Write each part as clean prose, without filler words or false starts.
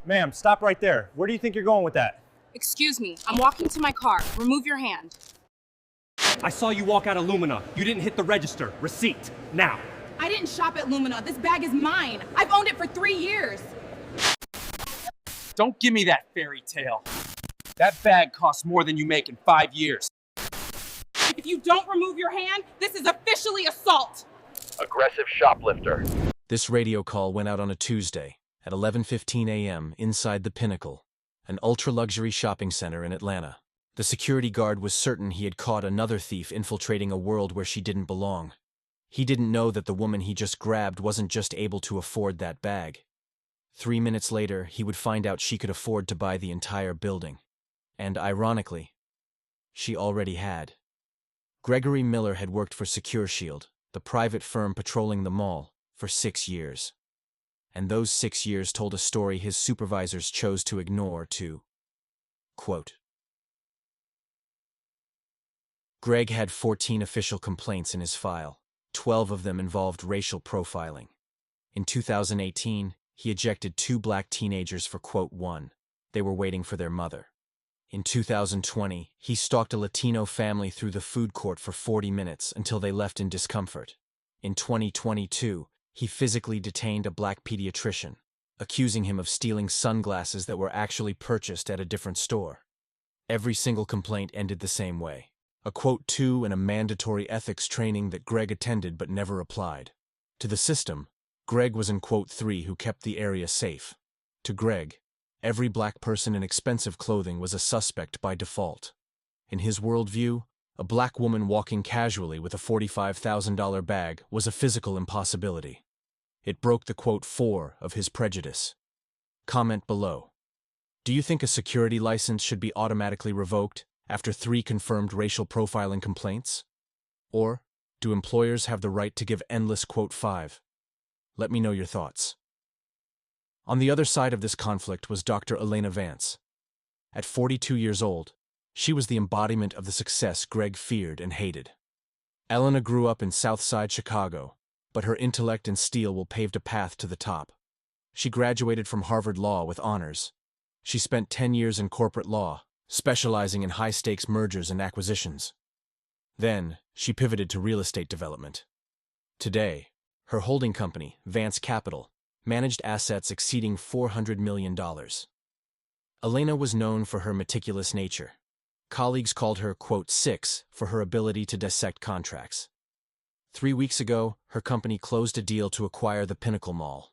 Ma'am, stop right there. Where do you think you're going with that? Excuse me, I'm walking to my car. Remove your hand. I saw you walk out of Lumina. You didn't hit the register. Receipt, now. I didn't shop at Lumina. This bag is mine. I've owned it for 3 years. Don't give me that fairy tale. That bag costs more than you make in 5 years. If you don't remove your hand, this is officially assault. Aggressive shoplifter. This radio call went out on a Tuesday at 11:15 a.m. inside the Pinnacle, an ultra-luxury shopping center in Atlanta. The security guard was certain he had caught another thief infiltrating a world where she didn't belong. He didn't know that the woman he just grabbed wasn't just able to afford that bag. 3 minutes later, he would find out she could afford to buy the entire building. And ironically, she already had. Gregory Miller had worked for Secure Shield, the private firm patrolling the mall, for 6 years. And those 6 years told a story his supervisors chose to ignore to, quote, Greg had 14 official complaints in his file. 12 of them involved racial profiling. In 2018, he ejected 2 black teenagers for, quote, 1. They were waiting for their mother. In 2020, he stalked a Latino family through the food court for 40 minutes until they left in discomfort. In 2022, he physically detained a black pediatrician, accusing him of stealing sunglasses that were actually purchased at a different store. Every single complaint ended the same way. A quote 2 and a mandatory ethics training that Greg attended but never applied. To the system, Greg was in quote 3 who kept the area safe. To Greg, every black person in expensive clothing was a suspect by default. In his worldview, a black woman walking casually with a $45,000 bag was a physical impossibility. It broke the quote 4 of his prejudice. Comment below. Do you think a security license should be automatically revoked after 3 confirmed racial profiling complaints? Or do employers have the right to give endless quote 5? Let me know your thoughts. On the other side of this conflict was Dr. Elena Vance. At 42 years old, she was the embodiment of the success Greg feared and hated. Elena grew up in Southside Chicago, but her intellect and steel will paved a path to the top. She graduated from Harvard Law with honors. She spent 10 years in corporate law, specializing in high-stakes mergers and acquisitions. Then, she pivoted to real estate development. Today, her holding company, Vance Capital, managed assets exceeding $400 million. Elena was known for her meticulous nature. Colleagues called her, quote, 6 for her ability to dissect contracts. 3 weeks ago, her company closed a deal to acquire the Pinnacle Mall.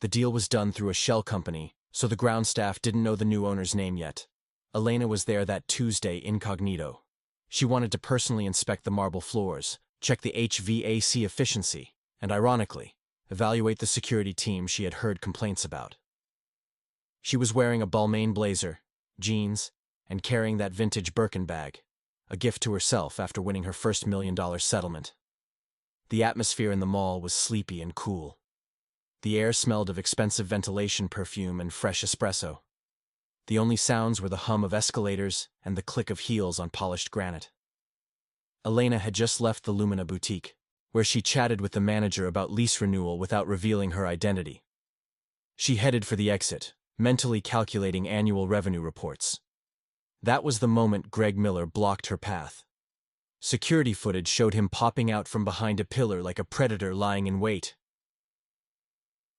The deal was done through a shell company, so the ground staff didn't know the new owner's name yet. Elena was there that Tuesday incognito. She wanted to personally inspect the marble floors, check the HVAC efficiency, and ironically, evaluate the security team she had heard complaints about. She was wearing a Balmain blazer, jeans, and carrying that vintage Birkin bag, a gift to herself after winning her first $1 million settlement. The atmosphere in the mall was sleepy and cool. The air smelled of expensive ventilation perfume and fresh espresso. The only sounds were the hum of escalators and the click of heels on polished granite. Elena had just left the Lumina boutique, where she chatted with the manager about lease renewal without revealing her identity. She headed for the exit, mentally calculating annual revenue reports. That was the moment Greg Miller blocked her path. Security footage showed him popping out from behind a pillar like a predator lying in wait.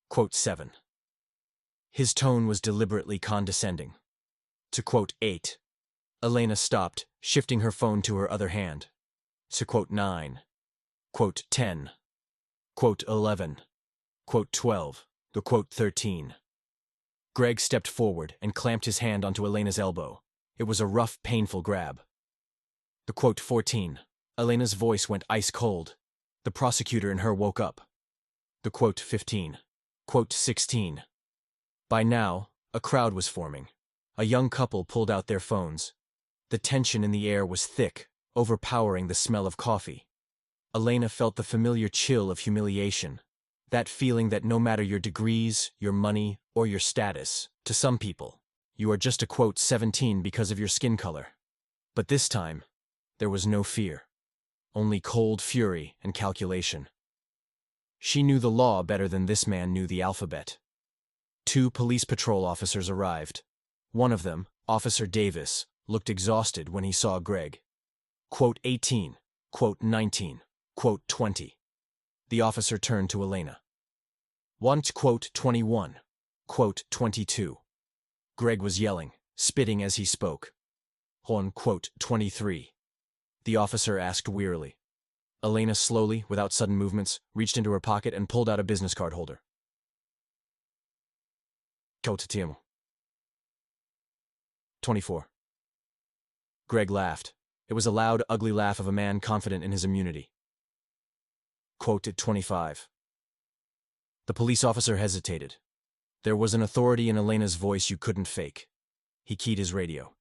Quote 7. His tone was deliberately condescending. To quote 8. Elena stopped, shifting her phone to her other hand. To quote 9. Quote 10. Quote 11. Quote 12. To quote 13. Greg stepped forward and clamped his hand onto Elena's elbow. It was a rough, painful grab. The quote 14. Elena's voice went ice cold. The prosecutor in her woke up. The quote 15. Quote 16. By now, a crowd was forming. A young couple pulled out their phones. The tension in the air was thick, overpowering the smell of coffee. Elena felt the familiar chill of humiliation. That feeling that no matter your degrees, your money, or your status, to some people, you are just a quote 17 because of your skin color. But this time, there was no fear. Only cold fury and calculation. She knew the law better than this man knew the alphabet. 2 police patrol officers arrived. One of them, Officer Davis, looked exhausted when he saw Greg. Quote 18, quote 19, quote 20. The officer turned to Elena. Quote 21, quote 22. Greg was yelling, spitting as he spoke. Quote 23. The officer asked wearily. Elena slowly, without sudden movements, reached into her pocket and pulled out a business card holder. Quote 24. Greg laughed. It was a loud, ugly laugh of a man confident in his immunity. Quote 25. The police officer hesitated. There was an authority in Elena's voice you couldn't fake. He keyed his radio.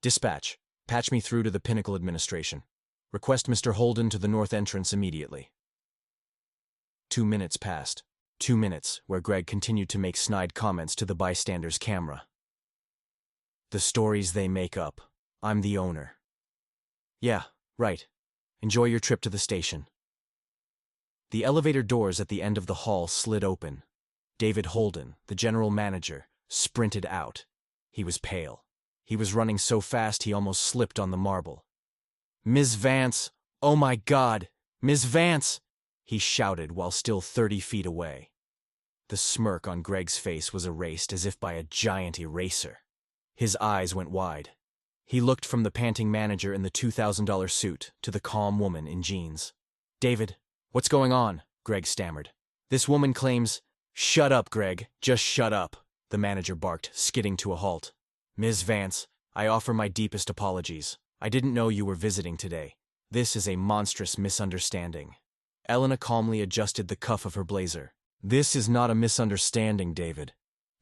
Dispatch, patch me through to the Pinnacle administration. Request Mr. Holden to the north entrance immediately. 2 minutes passed. 2 minutes where Greg continued to make snide comments to the bystander's camera. The stories they make up. I'm the owner. Yeah, right. Enjoy your trip to the station. The elevator doors at the end of the hall slid open. David Holden, the general manager, sprinted out. He was pale. He was running so fast he almost slipped on the marble. Ms. Vance! Oh my God! Ms. Vance! He shouted while still 30 feet away. The smirk on Greg's face was erased as if by a giant eraser. His eyes went wide. He looked from the panting manager in the $2,000 suit to the calm woman in jeans. David, what's going on? Greg stammered. This woman claims— Shut up, Greg. Just shut up, the manager barked, skidding to a halt. Ms. Vance, I offer my deepest apologies. I didn't know you were visiting today. This is a monstrous misunderstanding. Elena calmly adjusted the cuff of her blazer. This is not a misunderstanding, David.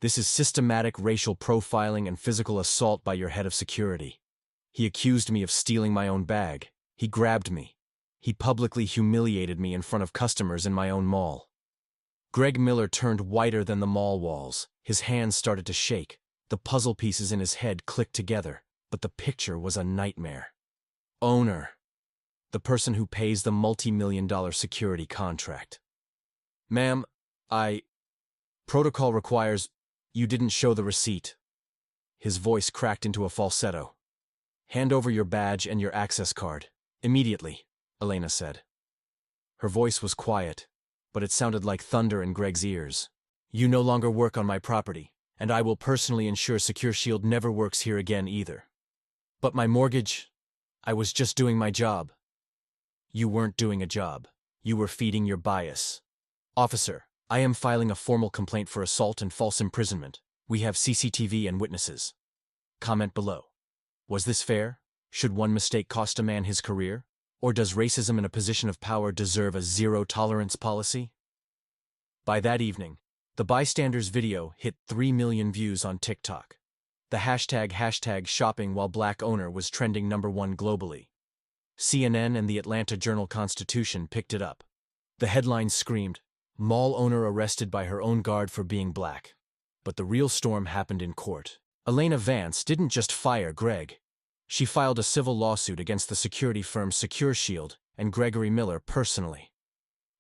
This is systematic racial profiling and physical assault by your head of security. He accused me of stealing my own bag. He grabbed me. He publicly humiliated me in front of customers in my own mall. Greg Miller turned whiter than the mall walls. His hands started to shake. The puzzle pieces in his head clicked together, but the picture was a nightmare. Owner. The person who pays the multi-million-dollar security contract. Ma'am, Protocol requires— You didn't show the receipt. His voice cracked into a falsetto. Hand over your badge and your access card. Immediately, Elena said. Her voice was quiet, but it sounded like thunder in Greg's ears. You no longer work on my property, and I will personally ensure Secure Shield never works here again either. But my mortgage— I was just doing my job. You weren't doing a job. You were feeding your bias. Officer, I am filing a formal complaint for assault and false imprisonment. We have CCTV and witnesses. Comment below. Was this fair? Should one mistake cost a man his career? Or does racism in a position of power deserve a zero-tolerance policy? By that evening, the bystander's video hit 3 million views on TikTok. The hashtag #ShoppingWhileBlackOwner was trending #1 globally. CNN and the Atlanta Journal-Constitution picked it up. The headline screamed, Mall owner arrested by her own guard for being black. But the real storm happened in court. Elena Vance didn't just fire Greg. She filed a civil lawsuit against the security firm Secure Shield and Gregory Miller personally.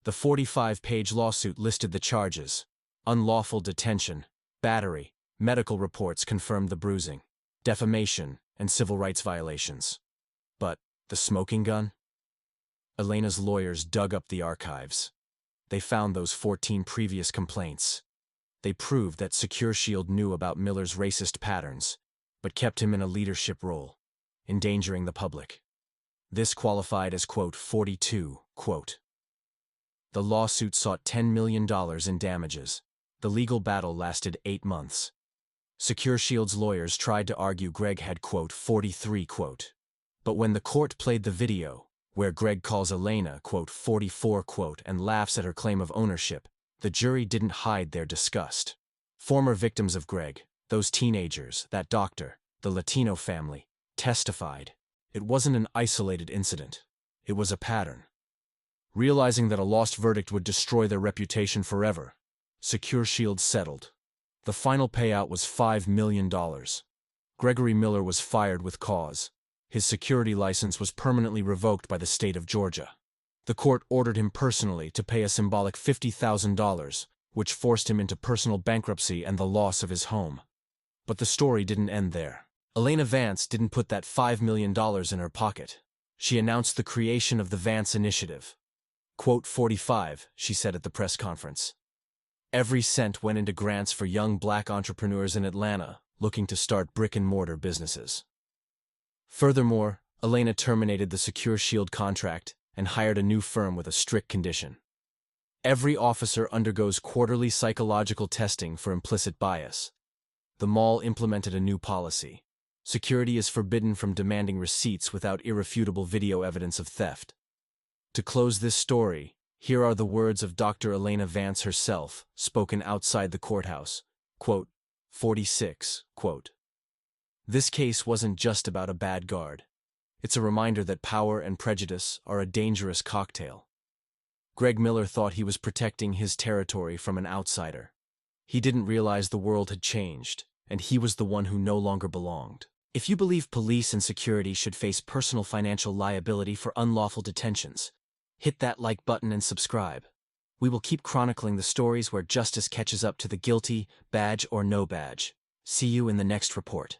The 45-page lawsuit listed the charges: unlawful detention, battery, medical reports confirmed the bruising, defamation, and civil rights violations. But the smoking gun? Elena's lawyers dug up the archives. They found those 14 previous complaints. They proved that Secure Shield knew about Miller's racist patterns, but kept him in a leadership role, endangering the public. This qualified as, quote, 42, quote. The lawsuit sought $10 million in damages. The legal battle lasted 8 months. Secure Shield's lawyers tried to argue Greg had, quote, 43, quote. But when the court played the video, where Greg calls Elena, quote, 44, quote, and laughs at her claim of ownership, the jury didn't hide their disgust. Former victims of Greg, those teenagers, that doctor, the Latino family, testified. It wasn't an isolated incident. It was a pattern. Realizing that a lost verdict would destroy their reputation forever, Secure Shield settled. The final payout was $5 million. Gregory Miller was fired with cause. His security license was permanently revoked by the state of Georgia. The court ordered him personally to pay a symbolic $50,000, which forced him into personal bankruptcy and the loss of his home. But the story didn't end there. Elena Vance didn't put that $5 million in her pocket. She announced the creation of the Vance Initiative. Quote 45, she said at the press conference. Every cent went into grants for young black entrepreneurs in Atlanta looking to start brick-and-mortar businesses. Furthermore, Elena terminated the Secure Shield contract and hired a new firm with a strict condition. Every officer undergoes quarterly psychological testing for implicit bias. The mall implemented a new policy. Security is forbidden from demanding receipts without irrefutable video evidence of theft. To close this story, here are the words of Dr. Elena Vance herself, spoken outside the courthouse. Quote, 46, quote. This case wasn't just about a bad guard. It's a reminder that power and prejudice are a dangerous cocktail. Greg Miller thought he was protecting his territory from an outsider. He didn't realize the world had changed, and he was the one who no longer belonged. If you believe police and security should face personal financial liability for unlawful detentions, hit that like button and subscribe. We will keep chronicling the stories where justice catches up to the guilty, badge or no badge. See you in the next report.